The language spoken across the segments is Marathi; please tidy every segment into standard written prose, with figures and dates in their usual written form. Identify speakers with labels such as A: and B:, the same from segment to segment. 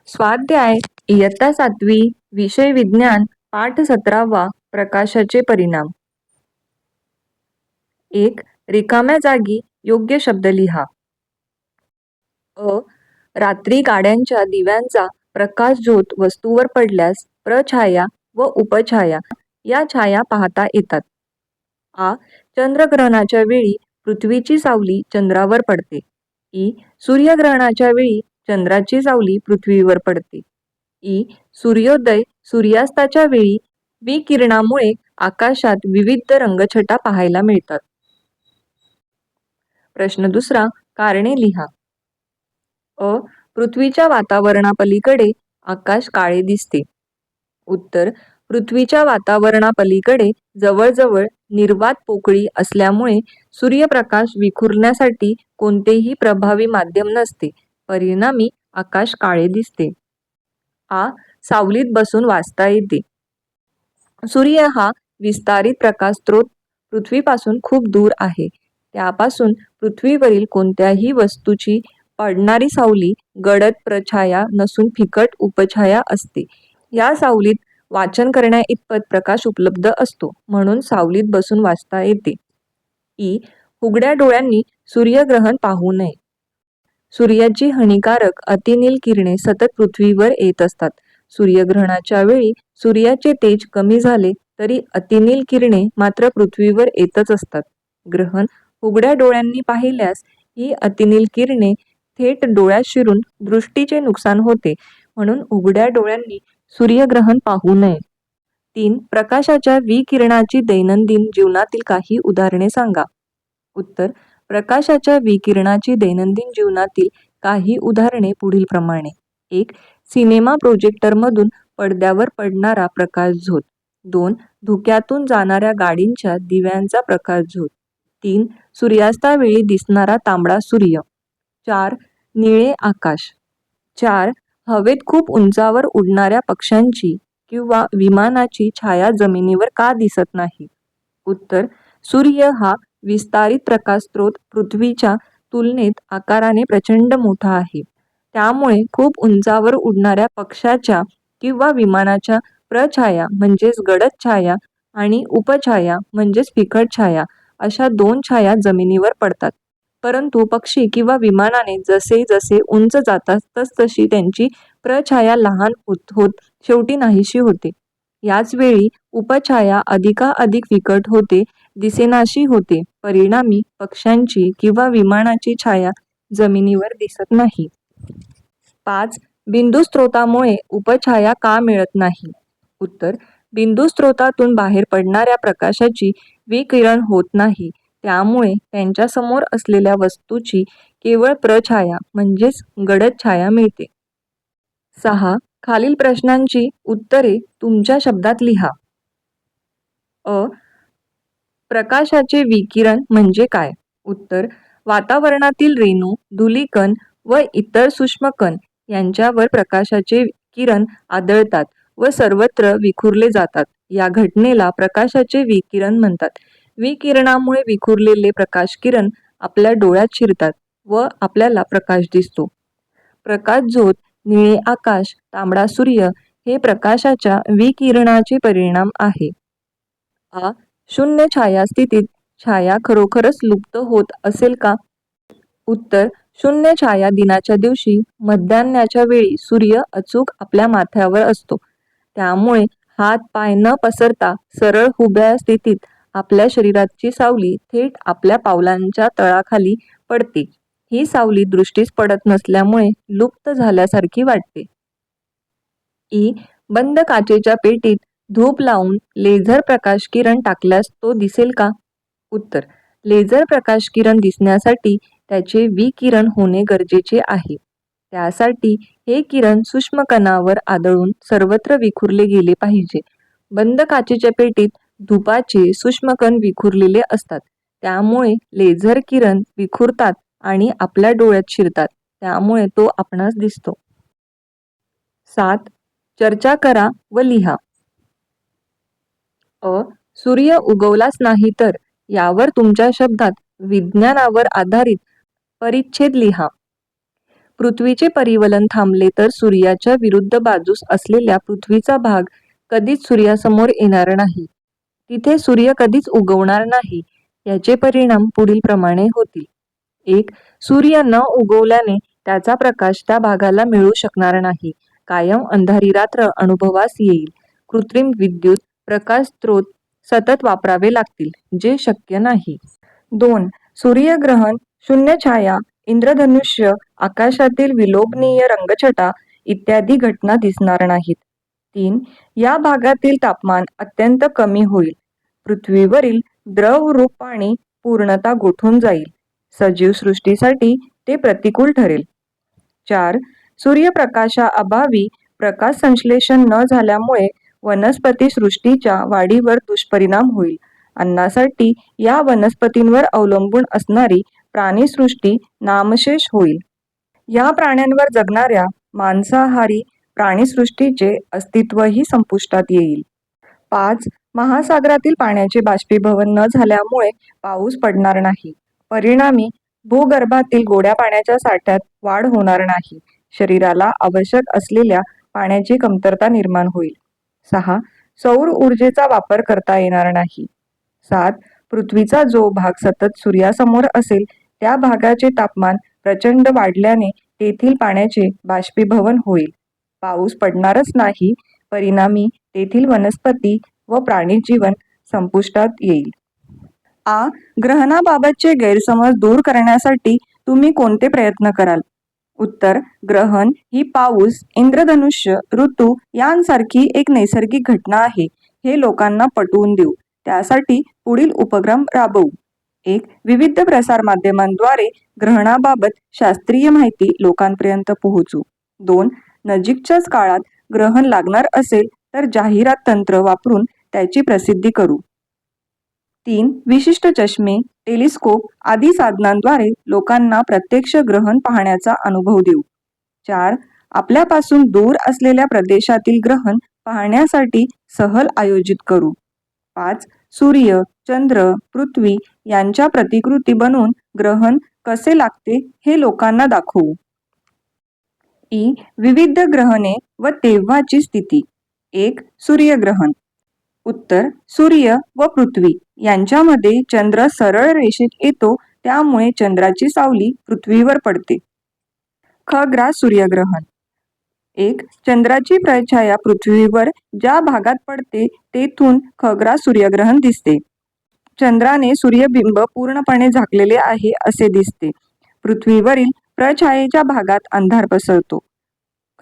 A: स्वाध्याय इयत्ता 7वी विषय विज्ञान पाठ 17वा प्रकाशाचे परिणाम. 1. रिकाम्या जागी योग्य शब्द लिहा. रात्री गाड्यांच्या दिव्यांचा प्रकाश झोत वस्तूवर पडल्यास प्रछाया व उपछाया या छाया पाहता येतात. चंद्रग्रहणाच्या वेळी पृथ्वीची सावली चंद्रावर पडते. सूर्यग्रहणाच्या वेळी चंद्राची सावली पृथ्वीवर पडते. सूर्योदय सूर्यास्ताच्या वेळी विकिरणामुळे आकाशात विविध रंगछटा पाहायला मिळतात. प्रश्न दुसरा, कारणे लिहा. पृथ्वीच्या वातावरणापलीकडे आकाश काळे दिसते. उत्तर, पृथ्वीच्या वातावरणापलीकडे जवळजवळ निर्वात पोकळी असल्यामुळे सूर्यप्रकाश विखुरण्यासाठी कोणतेही प्रभावी माध्यम नसते. परिणामी आकाश काळे दिसते. सावलीत बसून वाचता येते. सूर्य हा विस्तारित प्रकाश स्रोत पृथ्वीपासून खूप दूर आहे. त्यापासून पृथ्वीवरील कोणत्याही वस्तूची पडणारी सावली गडद प्रछाया नसून फिकट उपछाया असते. या सावलीत वाचन करण्याइतपत प्रकाश उपलब्ध असतो, म्हणून सावलीत बसून वाचता येते. उघड्या डोळ्यांनी सूर्यग्रहण पाहू नये. सूर्याची हानिकारक अतिनील किरणे सतत पृथ्वीवर येत असतात. सूर्यग्रहणाच्या वेळी सूर्याचे तेज कमी झाले तरी अतिनील किरणे मात्र पृथ्वीवर येतच असतात. ग्रहण उघड्या डोळ्यांनी पाहिल्यास ही अतिनील किरणे थेट डोळ्यात शिरून दृष्टीचे नुकसान होते, म्हणून उघड्या डोळ्यांनी सूर्यग्रहण पाहू नये. 3. प्रकाशाच्या विकिरणाची दैनंदिन जीवनातील काही उदाहरणे सांगा. उत्तर, प्रकाशाच्या विकिरणाची दैनंदिन जीवनातील काही उदाहरणे पुढीलप्रमाणे. 1. सिनेमा प्रोजेक्टरमधून पडद्यावर पडणारा प्रकाशझोत. 2. धुक्यातून जाणाऱ्या गाडींच्या दिव्यांचा प्रकाशझोत. 3. सूर्यास्तावेळी दिसणारा तांबडा सूर्य. 4. निळे आकाश. 4. हवेत खूप उंचावर उडणाऱ्या पक्ष्यांची किंवा विमानाची छाया जमिनीवर का दिसत नाही. उत्तर, सूर्य हा विस्तारित प्रकाश स्रोत पृथ्वीच्या तुलनेत आकाराने प्रचंड मोठा आहे. त्यामुळे खूप उंचावर उडणाऱ्या पक्षाच्या किंवा विमानाच्या प्रछाया म्हणजेच गडद छाया आणि उपछाया म्हणजेच फिकट छाया अशा 2 छाया जमिनीवर पडतात. परंतु पक्षी किंवा विमानाने जसे जसे उंच जातात तसतशी त्यांची प्रछाया लहान होत होत शेवटी नाहीशी होते. याच वेळी उपछाया अधिकाधिक फिकट होते, दिसेनाशी होते. परिणामी पक्ष्यांची किंवा विमानाची छाया जमिनीवर दिसत नाही. 5. बिंदू स्रोतामुळे उपछाया का मिळत नाही. उत्तर, बिंदू स्रोतातून बाहेर पडणाऱ्या प्रकाशाची विकिरण होत नाही, त्यामुळे त्यांच्या समोर असलेल्या वस्तूची केवळ प्रछाया म्हणजेच गडद छाया मिळते. 6. खालील प्रश्नांची उत्तरे तुमच्या शब्दात लिहा. प्रकाशाचे विकिरण म्हणजे काय. उत्तर, वातावरणातील रेणू, धूलिकण व इतर सूक्ष्मकण यांच्यावर प्रकाशाचे किरण आदळतात व सर्वत्र विखुरले जातात. या घटनेला प्रकाशाचे विकिरण म्हणतात. विकिरणामुळे विखुरलेले प्रकाशकिरण आपल्या डोळ्यात शिरतात व आपल्याला प्रकाश दिसतो. प्रकाशझोत, निळे आकाश, तांबडा सूर्य हे प्रकाशाच्या विकिरणाचे परिणाम आहे. शून्य छाया स्थितीत छाया खरोखरच लुप्त होत असेल का. उत्तर, शून्य छाया दिनाच्या दिवशी मध्यान्हाच्या वेळी सूर्य अचूक आपल्या माथ्यावर असतो. त्यामुळे हात पाय न पसरता सरळ उभ्या स्थितीत आपल्या शरीराची सावली थेट आपल्या पावलांच्या तळाखाली पडते. ही सावली दृष्टीस पडत नसल्यामुळे लुप्त झाल्यासारखी वाटते. बंद काचेच्या पेटीत धूप लावून लेझर प्रकाशकिरण टाकल्यास तो दिसेल का. उत्तर, लेझर प्रकाशकिरण दिसण्यासाठी त्याचे विकिरण होणे गरजेचे आहे. त्यासाठी हे किरण सूक्ष्मकणावर आदळून सर्वत्र विखुरले गेले पाहिजे. बंद काचेच्या पेटीत धुपाचे सूक्ष्मकण विखुरलेले असतात, त्यामुळे लेझर किरण विखुरतात आणि आपल्या डोळ्यात शिरतात, त्यामुळे तो आपणास दिसतो. 7. चर्चा करा व लिहा. सूर्य उगवलाच नाही तर यावर तुमच्या शब्दात विज्ञानावर आधारित परिच्छेद लिहा. पृथ्वीचे परिवलन थांबले तर सूर्याच्या विरुद्ध बाजूस असलेल्या पृथ्वीचा भाग कधीच सूर्यासमोर येणार नाही. तिथे सूर्य कधीच उगवणार नाही. याचे परिणाम पुढील प्रमाणे होतील. 1. सूर्य न उगवल्याने त्याचा प्रकाश त्या भागाला मिळू शकणार नाही. कायम अंधारी रात्र अनुभवास येईल. कृत्रिम विद्युत प्रकाश स्रोत सतत वापरावे लागतील, जे शक्य नाही. 2. सूर्यग्रहण, शून्यछाया, इंद्रधनुष्य, आकाशातील विलोभनीय रंगछटा इत्यादी घटना दिसणार नाहीत. 3. या भागातील तापमान अत्यंत कमी होईल. पृथ्वीवरील द्रवरूप पाणी पूर्णतः गोठून जाईल. सजीव सृष्टीसाठी ते प्रतिकूल ठरेल. 4. सूर्यप्रकाशाअभावी प्रकाश संश्लेषण न झाल्यामुळे वनस्पती सृष्टीच्या वाढीवर दुष्परिणाम होईल. अन्नासाठी या वनस्पतींवर अवलंबून असणारी प्राणीसृष्टी नामशेष होईल. या प्राण्यांवर जगणाऱ्या मांसाहारी प्राणीसृष्टीचे अस्तित्वही संपुष्टात येईल. 5. महासागरातील पाण्याचे बाष्पीभवन न झाल्यामुळे पाऊस पडणार नाही. परिणामी भूगर्भातील गोड्या पाण्याच्या साठ्यात वाढ होणार नाही. शरीराला आवश्यक असलेल्या पाण्याची कमतरता निर्माण होईल. 6. सौर ऊर्जेचा वापर करता येणार नाही. 7. पृथ्वीचा जो भाग सतत सूर्यासमोर असेल त्या भागाचे तापमान प्रचंड वाढल्याने तेथील पाण्याचे बाष्पीभवन होईल. पाऊस पडणारच नाही. परिणामी तेथील वनस्पती व प्राणीजीवन संपुष्टात येईल. ग्रहणाबाबतचे गैरसमज दूर करण्यासाठी तुम्ही कोणते प्रयत्न कराल? उत्तर: ग्रहण ही पाऊस, इंद्रधनुष्य, ऋतू यांसारखी एक नैसर्गिक घटना आहे हे लोकांना पटवून देऊ. त्यासाठी पुढील उपक्रम राबवू. 1. विविध प्रसारमाध्यमांद्वारे ग्रहणाबाबत शास्त्रीय माहिती लोकांपर्यंत पोहोचू. 2. नजीकच्याच काळात ग्रहण लागणार असेल तर जाहिरात तंत्र वापरून त्याची प्रसिद्धी करू. 3. विशिष्ट चष्मे, टेलिस्कोप आदी साधनांद्वारे लोकांना प्रत्यक्ष ग्रहण पाहण्याचा अनुभव देऊ. 4. आपल्यापासून दूर असलेल्या प्रदेशातील ग्रहण पाहण्यासाठी सहल आयोजित करू. 5. सूर्य, चंद्र, पृथ्वी यांच्या प्रतिकृती बनवून ग्रहण कसे लागते हे लोकांना दाखवू. विविध ग्रहणे व तेव्हाची स्थिती. 1. सूर्यग्रहण. उत्तर: सूर्य व पृथ्वी यांच्यामध्ये चंद्र सरळ रेषेत येतो, त्यामुळे चंद्राची सावली पृथ्वीवर पडते. खग्रास सूर्यग्रहण. 1. चंद्राची प्रछाया पृथ्वीवर ज्या भागात पडते तेथून खग्रास सूर्यग्रहण दिसते. चंद्राने सूर्यबिंब पूर्णपणे झाकलेले आहे असे दिसते. पृथ्वीवरील प्रछायेच्या भागात अंधार पसरतो.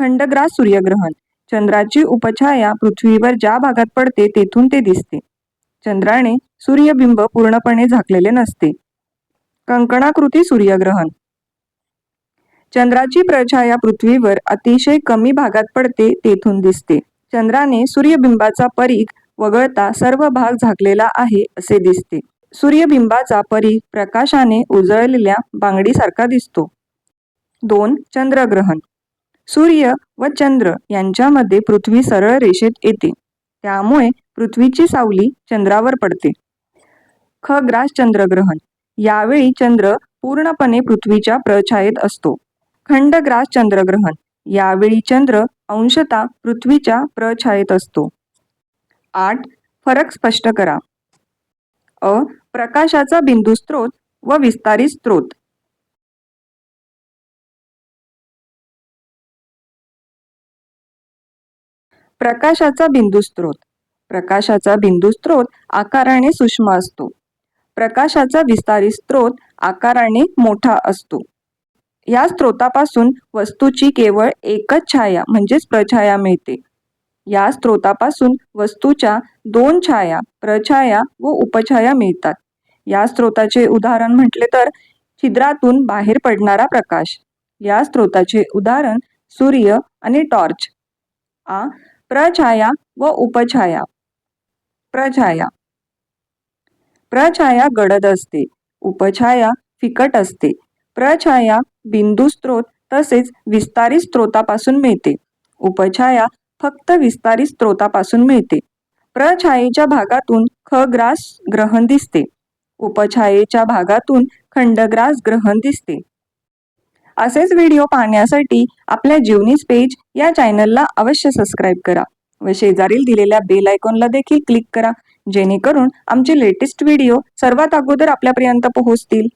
A: खंडग्रास सूर्यग्रहण. चंद्राची उपछाया पृथ्वीवर ज्या भागात पडते तेथून ते दिसते. चंद्राने सूर्यबिंब पूर्णपणे झाकलेले नसते. कंकणाकृती सूर्यग्रहण. चंद्राची प्रछाया पृथ्वीवर अतिशय कमी भागात पडते तेथून दिसते. चंद्राने सूर्यबिंबाचा परीघ वगळता सर्व भाग झाकलेला आहे असे दिसते. सूर्यबिंबाचा परीघ प्रकाशाने उजळलेल्या बांगडीसारखा दिसतो. 2. चंद्रग्रहण. सूर्य व चंद्र यांच्यामध्ये पृथ्वी सरळ रेषेत येते, त्यामुळे पृथ्वीची सावली चंद्रावर पडते. खग्रास चंद्रग्रहण. यावेळी चंद्र पूर्णपणे पृथ्वीच्या प्रछायेत असतो. खंडग्रास चंद्रग्रहण. यावेळी चंद्र अंशतः पृथ्वीच्या प्रछायेत असतो. 8. फरक स्पष्ट करा. प्रकाशाचा बिंदू स्रोत व विस्तारित स्रोत. प्रकाशाचा बिंदू स्रोत. प्रकाशाचा बिंदू स्रोत आकाराने सूक्ष्म असतो. प्रकाशाचा विस्तारित स्रोत आकाराने मोठा असतो. या स्रोतापासून वस्तूची केवळ एकच छाया म्हणजेच प्रछाया मिळते. या स्रोतापासून वस्तूच्या 2 छाया, प्रछाया व उपछाया मिळतात. या स्रोताचे उदाहरण म्हटले तर छिद्रातून बाहेर पडणारा प्रकाश. या स्रोताचे उदाहरण सूर्य आणि टॉर्च. प्रछाया व उपछाया. प्रछाया. प्रछाया गडद असते. उपछाया फिकट असते. प्रछाया बिंदू स्रोत तसेच विस्तारित स्रोतापासून मिळते. उपछाया फक्त विस्तारित स्रोतापासून मिळते. प्रछायेच्या भागातून खग्रास ग्रहण दिसते. उपछायेच्या भागातून खंडग्रास ग्रहण दिसते. असेच व्हिडिओ पाहण्यासाठी आपल्या जीवनीस पेज या चॅनलला अवश्य सबस्क्राईब करा व शेजारील दिलेल्या बेल आयकॉनला देखील क्लिक करा, जेणेकरून आमचे लेटेस्ट व्हिडिओ सर्वात अगोदर आपल्यापर्यंत पोहोचतील.